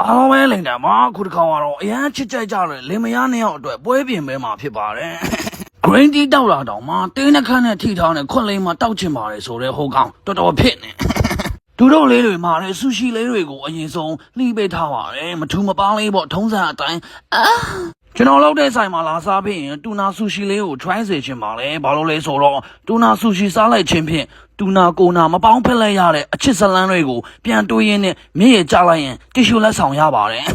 အားလုံးပဲလိမ့်တယ်မှာခုတစ်ခါကတော့အရန်ချစ်ကြိုက်ကြတယ်လင်မယားနှစ်ယောက်အတွက်ပွဲပြင်ပဲမှာဖြစ်ပါတယ် green tea တောက်လာတော့မှတင်းနှခမ်းနဲ့ထိထောင်းနဲ့ခွက်လေးမှာတောက်ချင်ပါတယ်ဆိုတဲ့ဟိုကောင်တော်တော်ဖြစ်နေသူတို့လေးတွေမှာလေဆူရှီလေးတွေကိုအရင်ဆုံးလှီးပေးထားပါတယ်မထူမပန်းလေးပေါ့ထုံးစံအတိုင်းကျွန်တော်လောက်တဲ့ဆိုင်မှာလာစားပြီးရင်တူနာဆူရှီလေးကို try စေချင်ပါလေဘာလို့လဲဆိုတော့တူနာဆူရှီစားလိုက်ခြင်းဖြင့်တူနာကိုနာမပေါင်းဖက်လိုက်ရတဲ့အချစ်ဇလန်းတွေကိုပြန်တွေးရင်းနဲ့မျက်ရည်ကျလိုက်ရင်တီရှူလက်ဆောင်ရပါတယ်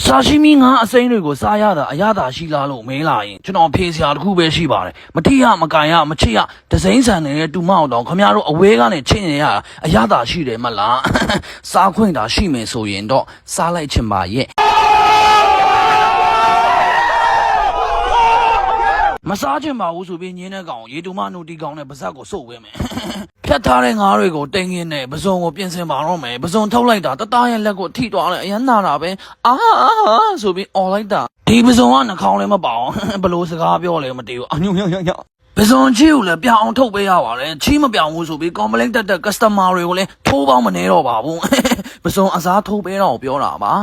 ဆာရှိမီငါအစိမ်းတွေကိုစားရတာအရသာရှိလားလို့မေးလာရင်ကျွန်တော်ဖြေစရာတစ်ခုပဲရှိပါတယ်မတိရမကန်ရမချစ်ရဒဇိန်းဆန်နေတဲ့တူမအောင်တော့ခင်ဗျားတို့အဝဲကနေချစ်နေရအရသာရှိတယ်မလားစားခွင့်တာရှိမယ်ဆိုရင်တော့စားလိုက်ချင်ပါရဲ့မစားချင်ပါဘူးဆိုပြီးညင်းတဲ့ကောင်ရေတူမနုတီကောင်နဲ့ပါဇက်ကိုစုပ်ဝဲမယ်ဖြတ်ထားတဲ့ငါးတွေကိုတိန်ရင်းနဲ့ပစုံကိုပြင်ဆင်ပါတော့မယ်ပစုံထုတ်လိုက်တာတသားရဲ့လက်ကိုထိသွားတယ်အရန်နာတာပဲအာဆိုပြီးអော်လိုက်တာဒီပစုံကနှာခေါင်းလည်းမပေါအောင်ဘလို့စကားပြောလဲမသိဘူးအညွညွပစုံချီကိုလည်းပြောင်းအောင်ထုတ်ပေးရပါတယ်ချီမပြောင်းဘူးဆိုပြီး complaint တက်တဲ့ customer တွေကိုလည်းထိုးပေါင်းမနေတော့ပါဘူးပစုံအစားထိုးပေးတော့ပြောတာပါ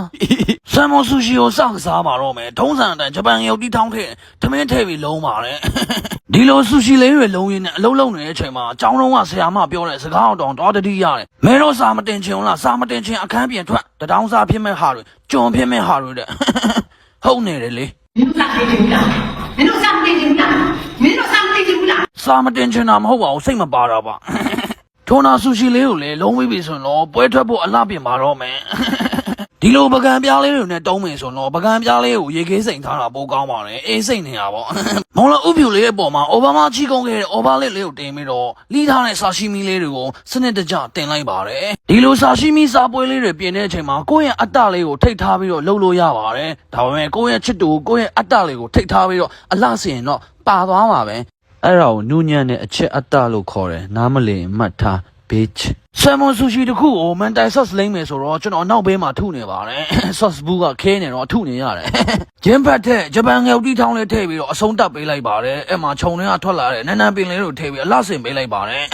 ဆမ်မိုဆူရှီကိုစစားပါတော့မယ်ထုံးစံအတိုင်းဂျပန်ရုပ်တီထောင်းထည့်ထမင်းထည့်ပြီးလုံးပါတယ်ဒီလိုဆူရှီလေးတွေလုံးရင်းနဲ့အလုံးလုံးနေတဲ့အချိန်မှာအကြောင်းတော့ဆရာမပြောတဲ့စကားတောင်တော်တတိရတယ်မဲတော့စာမတင်ချင်ဘူးလားစာမတင်ချင်အခန်းပြင်ထွက်တထောင်စာဖြစ်မဲ့ဟာတွေကျွန်ဖြစ်မဲ့ဟာတွေတဲ့ဟုတ်နေတယ်လေမင်းတို့စာတင်ချင်ဘူးလားမင်းတို့စာမတင်ချင်ဘူးလားမင်းတို့စာမတင်ချင်ဘူးလားစာမတင်ချင်တာမဟုတ်ပါဘူးစိတ်မပါတာပါထိုနာဆူရှီလေးကိုလည်းလုံးဝပြီးဆိုရင်တော့ပွဲထွက်ဖို့အလှပြင်ပါတော့မယ်ဒီလိုပကံပြားလေးတွေနဲ့တုံးမယ်ဆိုတော့ပကံပြားလေးကိုရေခဲစိန်ထားတာပိုကောင်းပါတယ်အေးစိတ်နေတာပေါ့မောင်လာဥပြူလေးရဲ့ပေါ်မှာအိုဘားမားချီကုန်းခဲ့တဲ့အိုဘားလေးကိုတင်ပြီးတော့လီးထားတဲ့ဆာရှိမီလေးတွေကိုစနစ်တကျတင်လိုက်ပါတယ်ဒီလိုဆာရှိမီစားပွဲလေးတွေပြင်တဲ့အချိန်မှာကိုယ့်ရဲ့အတ္တလေးကိုထိတ်ထားပြီးတော့လှုပ်လို့ရပါတယ်ဒါပေမဲ့ကိုယ့်ရဲ့ချစ်တူကိုယ့်ရဲ့အတ္တလေးကိုထိတ်ထားပြီးတော့အလှဆင်တော့ပါသွားမှာပဲအဲ့ဒါကိုနူးညံ့တဲ့အချစ်အတ္တလို့ခေါ်တယ်နားမလည်မှတ်ထားbitch ဆမ်မွန်ဆူရှီတခုကိုမန်တိုင်ဆော့စ်လိမ့်မယ်ဆိုတော့ကျွန်တော်နောက်ဘေးမှာထုနေပါတယ်ဆော့စ်ဘူးကခဲနေတော့ထုနေရတယ်ဂျင်းဖတ်တဲ့ဂျပန်ငယ်ဥတီထောင်းလေးထည့်ပြီးတော့အဆုံးတက်ပေးလိုက်ပါတယ်အဲ့မှာခြုံထဲကထွက်လာတဲ့နန်းနန်းပင်လေးတို့ထည့်ပြီးအလှဆင်ပေးလိုက်ပါတယ်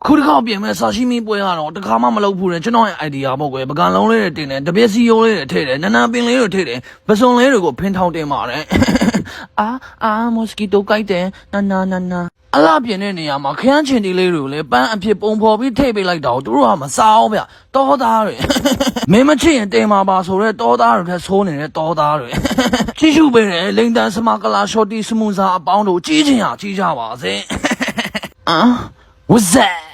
ခုတစ်ခါပြင်မဲ့ဆာရှိမီပွဲကတော့တခါမှမလုပ်ဘူးတဲ့ကျွန်တော်ရဲ့ idea ပေါ့ကွယ်ပကံလုံးလေးတွေတင်တယ်တပည့်စီယိုးလေးတွေထည့်တယ်နန်းနန်းပင်လေးတွေထည့်တယ်ပစုံလေးတွေကိုဖင်းထောင်းတင်ပါတယ်မော်စကီတိုကိုက်တယ်နာအလားပြင်းတဲ့နေရာမှာခရမ်းချင်တီလေးတွေကိုလည်းပန်းအဖြစ်ပုံဖော်ပြီးထိပ်ပေးလိုက်တော့သူတို့ကမစားအောင်ဗျတောသားတွေမင်းမချစ်ရင်တင်ပါပါဆိုတော့တောသားတွေထက်ဆိုးနေတဲ့တောသားတွေကြည့်ရှုပေးတယ်လိန်တန်စမကလာရှော့တီစမူစာအပေါင်းတို့ကြီးချင်ရကြီးကြပါစေwhat's that